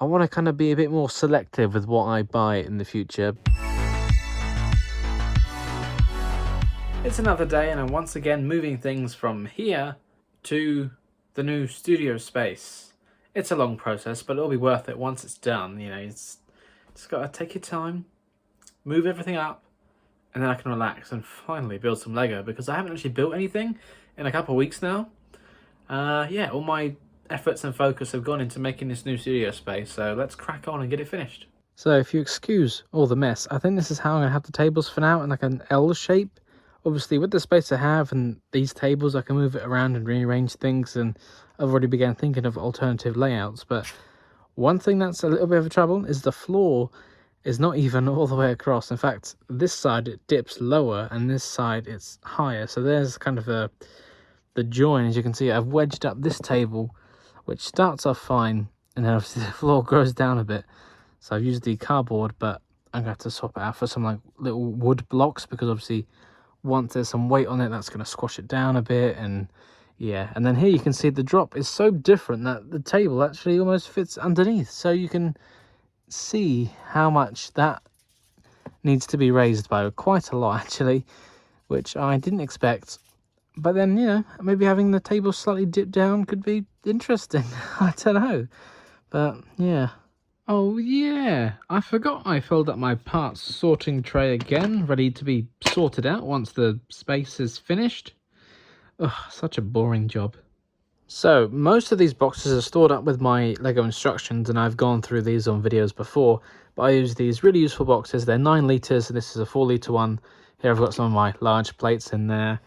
I want to kind of be a bit more selective with what I buy in the future. It's another day and I'm once again moving things from here to the new studio space. It's a long process, but it'll be worth it once it's done. You know, it's just got to take your time, move everything up, and then I can relax and finally build some Lego, because I haven't actually built anything in a couple of weeks now. Yeah, all my efforts and focus have gone into making this new studio space, so let's crack on and get it finished. So if you excuse all the mess, I think this is how I'm going to have the tables for now, in like an L shape. Obviously, with the space I have and these tables, I can move it around and rearrange things, and I've already began thinking of alternative layouts. But one thing that's a little bit of a trouble is the floor is not even all the way across. In fact, this side it dips lower and this side it's higher. So there's kind of the join. As you can see, I've wedged up this table, which starts off fine, and then obviously the floor goes down a bit. So I've used the cardboard, but I'm going to have to swap it out for some like little wood blocks, because obviously once there's some weight on it, that's going to squash it down a bit. And yeah, and then here you can see the drop is so different that the table actually almost fits underneath. So you can see how much that needs to be raised by, quite a lot actually, which I didn't expect. But then, you know, maybe having the table slightly dip down could be interesting. I don't know. But yeah. Oh yeah, I forgot I filled up my parts sorting tray again, ready to be sorted out once the space is finished. Ugh, such a boring job. So most of these boxes are stored up with my Lego instructions, and I've gone through these on videos before, but I use these really useful boxes. They're 9 litres, and this is a 4-litre one. Here I've got some of my large plates in there.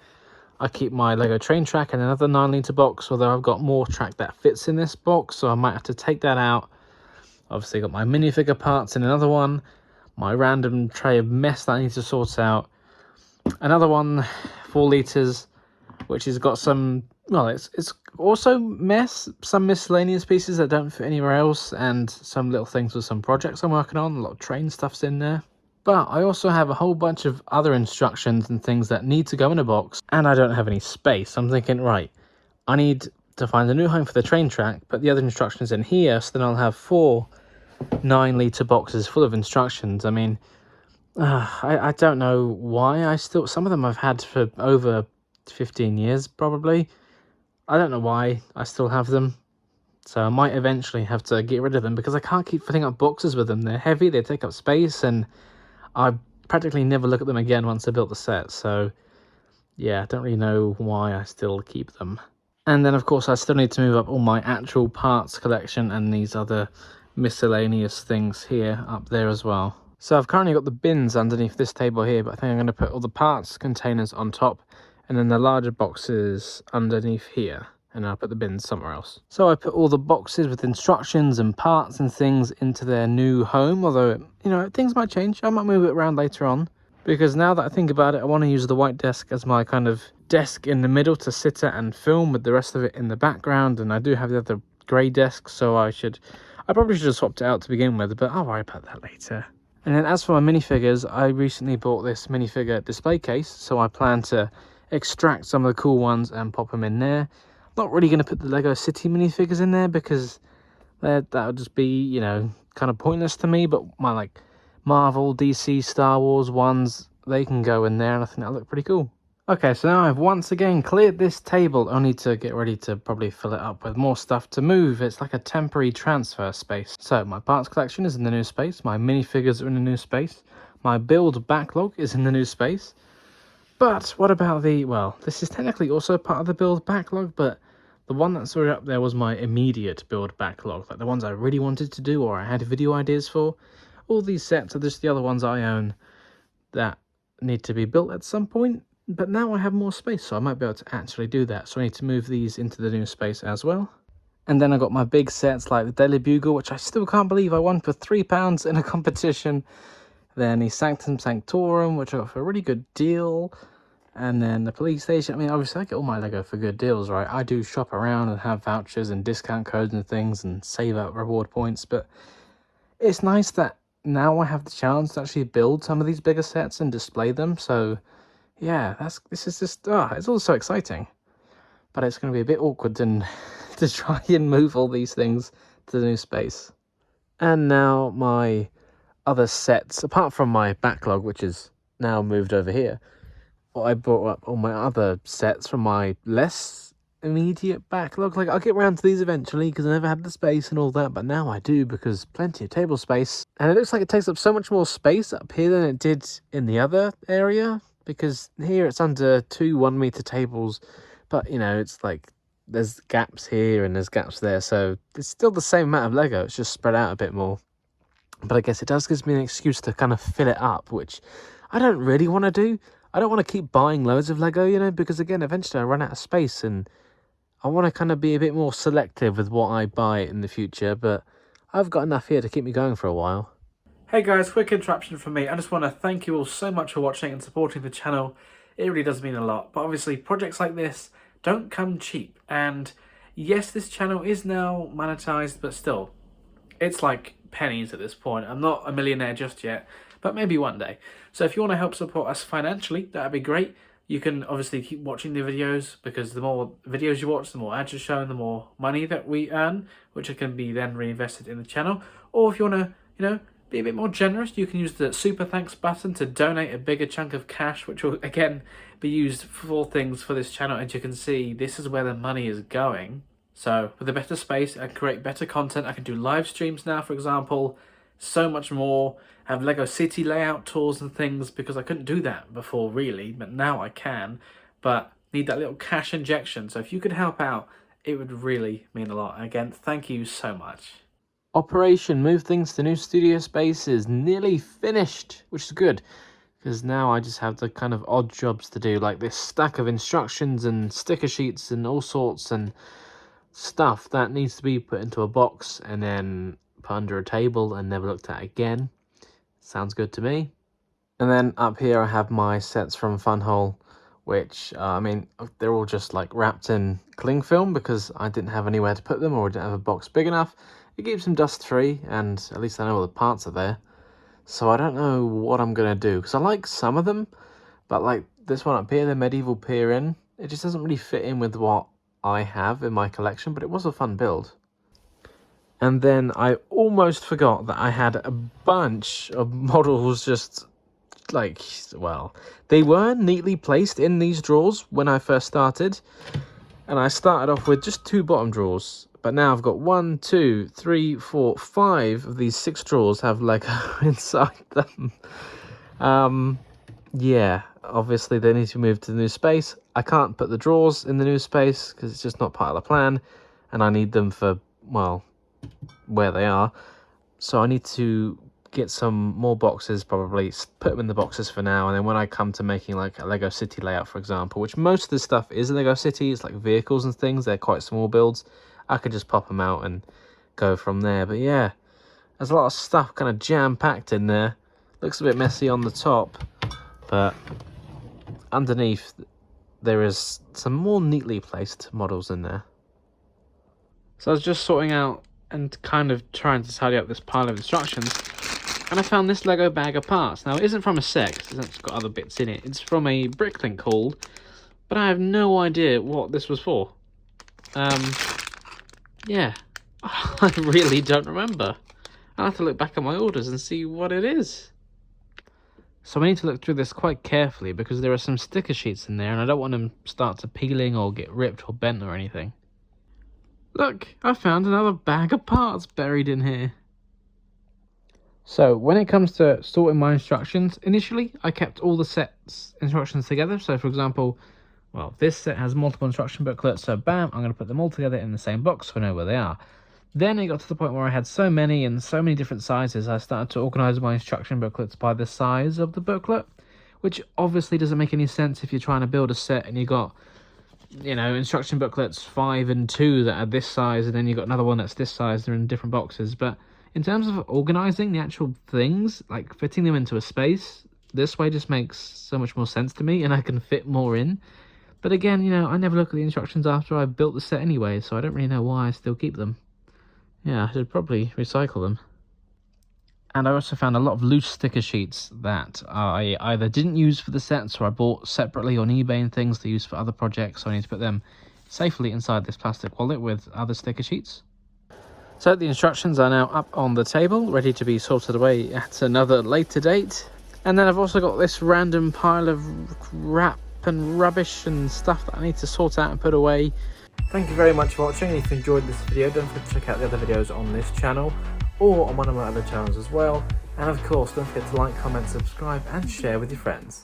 I keep my Lego train track in another 9-litre box, although I've got more track that fits in this box, so I might have to take that out. Obviously got my minifigure parts in another one, my random tray of mess that I need to sort out. Another one, 4 litres, which has got some, well, it's also mess, some miscellaneous pieces that don't fit anywhere else, and some little things with some projects I'm working on. A lot of train stuff's in there. But I also have a whole bunch of other instructions and things that need to go in a box, and I don't have any space. I'm thinking, right, I need to find a new home for the train track, put the other instructions in here, so then I'll have 4 9-litre boxes full of instructions. I mean, I don't know why I still, some of them I've had for over 15 years probably. I don't know why I still have them, so I might eventually have to get rid of them, because I can't keep filling up boxes with them. They're heavy, they take up space, and I practically never look at them again once I built the set. So yeah, I don't really know why I still keep them. And then of course I still need to move up all my actual parts collection and these other miscellaneous things here up there as well. So I've currently got the bins underneath this table here, but I think I'm going to put all the parts containers on top, and then the larger boxes underneath here, and I'll put the bins somewhere else. So I put all the boxes with instructions and parts and things into their new home, although, you know, things might change. I might move it around later on, because now that I think about it, I want to use the white desk as my kind of desk in the middle to sit at and film, with the rest of it in the background. And I do have the other grey desk, so I probably should have swapped it out to begin with, but I'll worry about that later. And then as for my minifigures, I recently bought this minifigure display case, so I plan to extract some of the cool ones and pop them in there. Not really going to put the Lego City minifigures in there, because that would just be, you know, kind of pointless to me. But my like Marvel, DC, Star Wars ones, they can go in there, and I think that'll look pretty cool. Okay, so now I've once again cleared this table, only to get ready to probably fill it up with more stuff to move. It's like a temporary transfer space. So my parts collection is in the new space, my minifigures are in the new space, my build backlog is in the new space. But what about well, this is technically also part of the build backlog, but the one that's already up there was my immediate build backlog, like the ones I really wanted to do or I had video ideas for. All these sets are just the other ones I own that need to be built at some point. But now I have more space, so I might be able to actually do that. So I need to move these into the new space as well. And then I got my big sets like the Daily Bugle, which I still can't believe I won for £3 in a competition. Then the Sanctum Sanctorum, which I got for a really good deal. And then the police station. I mean, obviously I get all my Lego for good deals, right? I do shop around and have vouchers and discount codes and things and save up reward points. But it's nice that now I have the chance to actually build some of these bigger sets and display them. So yeah, this is just, it's all so exciting. But it's going to be a bit awkward to try and move all these things to the new space. And now my other sets, apart from my backlog, which is now moved over here, I brought up all my other sets from my less immediate backlog. Like, I'll get around to these eventually because I never had the space and all that, but now I do because plenty of table space. And it looks like it takes up so much more space up here than it did in the other area, because here it's under 2 1-meter tables, but you know, it's like there's gaps here and there's gaps there, so it's still the same amount of Lego, it's just spread out a bit more. But I guess it does give me an excuse to kind of fill it up, which I don't really want to do. I don't want to keep buying loads of Lego, you know, because again, eventually I run out of space, and I want to kind of be a bit more selective with what I buy in the future, but I've got enough here to keep me going for a while. Hey guys, quick interruption from me. I just want to thank you all so much for watching and supporting the channel. It really does mean a lot, but obviously projects like this don't come cheap, and yes, this channel is now monetized, but still, it's like pennies at this point. I'm not a millionaire just yet, but maybe one day. So if you want to help support us financially, that'd be great. You can obviously keep watching the videos, because the more videos you watch, the more ads are shown, the more money that we earn, which can be then reinvested in the channel. Or if you want to, you know, be a bit more generous, you can use the super thanks button to donate a bigger chunk of cash, which will again be used for things for this channel. As you can see, this is where the money is going. So with a better space, I can create better content. I can do live streams now, for example, so much more. I have Lego City layout tours and things, because I couldn't do that before really, but now I can. But need that little cash injection. So if you could help out, it would really mean a lot. Again, thank you so much. Operation Move Things to New Studio Space is nearly finished, which is good, because now I just have the kind of odd jobs to do, like this stack of instructions and sticker sheets and all sorts and stuff that needs to be put into a box and then put under a table and never looked at again. Sounds good to me. And then up here I have my sets from Funhole, which I mean, they're all just like wrapped in cling film because I didn't have anywhere to put them, or I didn't have a box big enough. It keeps them dust free, and at least I know all the parts are there. So I don't know what I'm gonna do, because I like some of them, but like this one up here, the medieval pier in, it just doesn't really fit in with what I have in my collection, but it was a fun build. And then I almost forgot that I had a bunch of models just like, well, they were neatly placed in these drawers when I first started, and I started off with just 2 bottom drawers, but now I've got 1, 2, 3, 4, 5 of these 6 drawers have Lego inside them. Yeah, obviously they need to move to the new space. I can't put the drawers in the new space because it's just not part of the plan, and I need them for, well, where they are. So I need to get some more boxes, probably put them in the boxes for now, and then when I come to making like a Lego City layout, for example, which most of the stuff is Lego City, it's like vehicles and things, they're quite small builds, I could just pop them out and go from there. But yeah, there's a lot of stuff kind of jam-packed in there. Looks a bit messy on the top, but underneath there is some more neatly placed models in there. So I was just sorting out and kind of trying to tidy up this pile of instructions, and I found this Lego bag of parts. Now, it isn't from a set, it's got other bits in it. It's from a Bricklink haul, but I have no idea what this was for. Yeah, I really don't remember. I'll have to look back at my orders and see what it is. So I need to look through this quite carefully, because there are some sticker sheets in there, and I don't want them to start to peeling or get ripped or bent or anything. Look, I found another bag of parts buried in here. So when it comes to sorting my instructions, initially I kept all the sets instructions together. So for example, well, this set has multiple instruction booklets, so bam, I'm going to put them all together in the same box so I know where they are. Then it got to the point where I had so many and so many different sizes, I started to organise my instruction booklets by the size of the booklet, which obviously doesn't make any sense if you're trying to build a set and you got, you know, instruction booklets 5 and 2 that are this size, and then you got another one that's this size. They're in different boxes. But in terms of organising the actual things, like fitting them into a space, this way just makes so much more sense to me, and I can fit more in. But again, you know, I never look at the instructions after I've built the set anyway, so I don't really know why I still keep them. Yeah, I should probably recycle them. And I also found a lot of loose sticker sheets that I either didn't use for the sets, or I bought separately on eBay and things to use for other projects, so I need to put them safely inside this plastic wallet with other sticker sheets. So the instructions are now up on the table, ready to be sorted away at another later date. And then I've also got this random pile of crap and rubbish and stuff that I need to sort out and put away. Thank you very much for watching. If you enjoyed this video, don't forget to check out the other videos on this channel or on one of my other channels as well. And of course, don't forget to like, comment, subscribe and share with your friends.